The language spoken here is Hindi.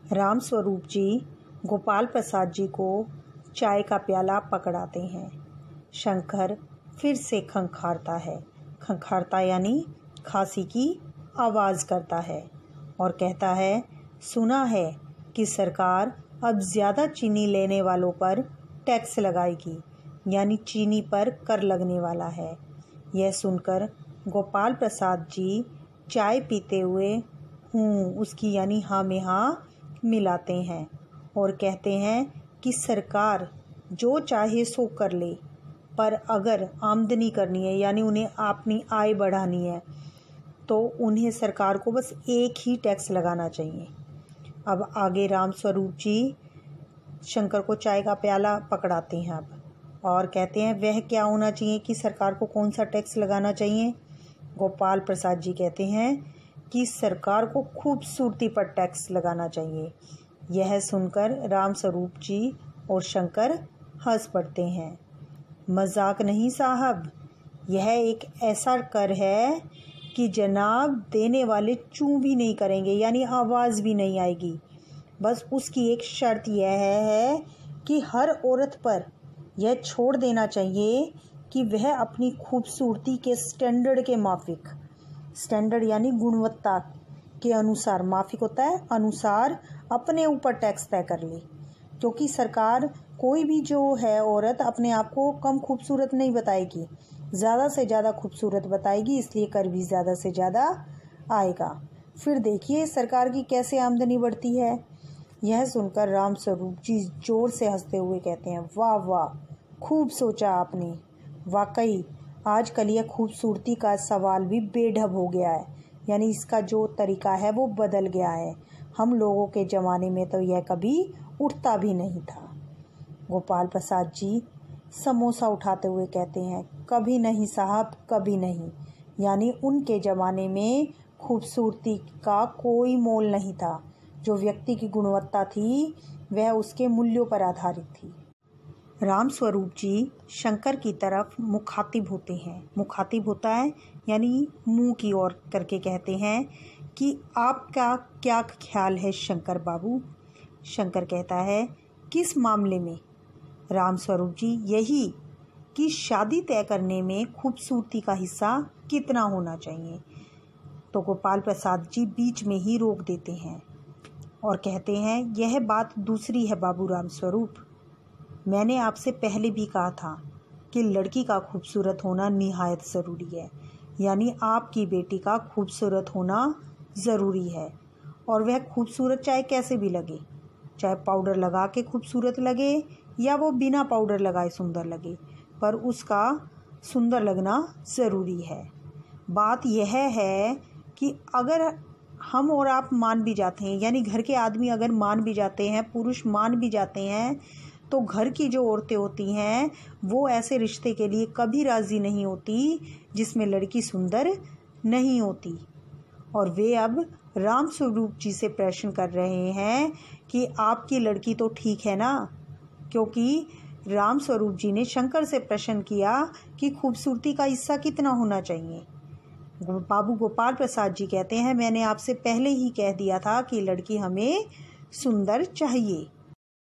राम स्वरूप जी गोपाल प्रसाद जी को चाय का प्याला पकड़ाते हैं। शंकर फिर से खंखारता है। खंखारता यानी खांसी की आवाज़ करता है और कहता है, सुना है कि सरकार अब ज़्यादा चीनी लेने वालों पर टैक्स लगाएगी, यानी चीनी पर कर लगने वाला है। यह सुनकर गोपाल प्रसाद जी चाय पीते हुए उसकी यानी हाँ में हाँ मिलाते हैं और कहते हैं कि सरकार जो चाहे सो कर ले, पर अगर आमदनी करनी है यानी उन्हें अपनी आय बढ़ानी है तो उन्हें सरकार को बस एक ही टैक्स लगाना चाहिए। अब आगे राम स्वरूप जी शंकर को चाय का प्याला पकड़ाते हैं अब और कहते हैं वह क्या होना चाहिए कि सरकार को कौन सा टैक्स लगाना चाहिए। गोपाल प्रसाद जी कहते हैं कि सरकार को खूबसूरती पर टैक्स लगाना चाहिए। यह सुनकर राम स्वरूप जी और शंकर हंस पड़ते हैं। मजाक नहीं साहब, यह एक ऐसा कर है कि जनाब देने वाले चूं भी नहीं करेंगे, यानी आवाज़ भी नहीं आएगी। बस उसकी एक शर्त यह है कि हर औरत पर यह छोड़ देना चाहिए कि वह अपनी खूबसूरती के स्टैंडर्ड के माफिक, स्टैंडर्ड यानी गुणवत्ता के अनुसार, माफिक होता है अनुसार, अपने ऊपर टैक्स तय कर ले। क्योंकि सरकार कोई भी जो है औरत अपने आप को कम खूबसूरत नहीं बताएगी, ज़्यादा से ज़्यादा खूबसूरत बताएगी, इसलिए कर भी ज़्यादा से ज़्यादा आएगा। फिर देखिए सरकार की कैसे आमदनी बढ़ती है। यह सुनकर राम स्वरूप जी जोर से हंसते हुए कहते हैं, वाह वाह, खूब सोचा आपने। वाकई आजकल यह खूबसूरती का सवाल भी बेढब हो गया है, यानी इसका जो तरीका है वो बदल गया है। हम लोगों के ज़माने में तो यह कभी उठता भी नहीं था। गोपाल प्रसाद जी समोसा उठाते हुए कहते हैं, कभी नहीं साहब, कभी नहीं। यानी उनके ज़माने में खूबसूरती का कोई मोल नहीं था। जो व्यक्ति की गुणवत्ता थी वह उसके मूल्यों पर आधारित थी। राम स्वरूप जी शंकर की तरफ मुखातिब होते हैं। मुखातिब होता है यानी मुंह की ओर करके कहते हैं कि आपका क्या ख्याल है शंकर बाबू। शंकर कहता है, किस मामले में। राम स्वरूप जी, यही कि शादी तय करने में खूबसूरती का हिस्सा कितना होना चाहिए। तो गोपाल प्रसाद जी बीच में ही रोक देते हैं और कहते हैं, यह बात दूसरी है बाबू राम स्वरूप। मैंने आपसे पहले भी कहा था कि लड़की का खूबसूरत होना निहायत ज़रूरी है, यानी आपकी बेटी का खूबसूरत होना ज़रूरी है। और वह खूबसूरत चाहे कैसे भी लगे, चाहे पाउडर लगा के खूबसूरत लगे या वो बिना पाउडर लगाए सुंदर लगे, पर उसका सुंदर लगना ज़रूरी है। बात यह है कि अगर हम और आप मान भी जाते हैं, यानी घर के आदमी अगर मान भी जाते हैं, पुरुष मान भी जाते हैं, तो घर की जो औरतें होती हैं वो ऐसे रिश्ते के लिए कभी राज़ी नहीं होती जिसमें लड़की सुंदर नहीं होती। और वे अब राम स्वरूप जी से प्रश्न कर रहे हैं कि आपकी लड़की तो ठीक है ना, क्योंकि राम स्वरूप जी ने शंकर से प्रश्न किया कि खूबसूरती का हिस्सा कितना होना चाहिए। बाबू गोपाल प्रसाद जी कहते हैं, मैंने आपसे पहले ही कह दिया था कि लड़की हमें सुंदर चाहिए।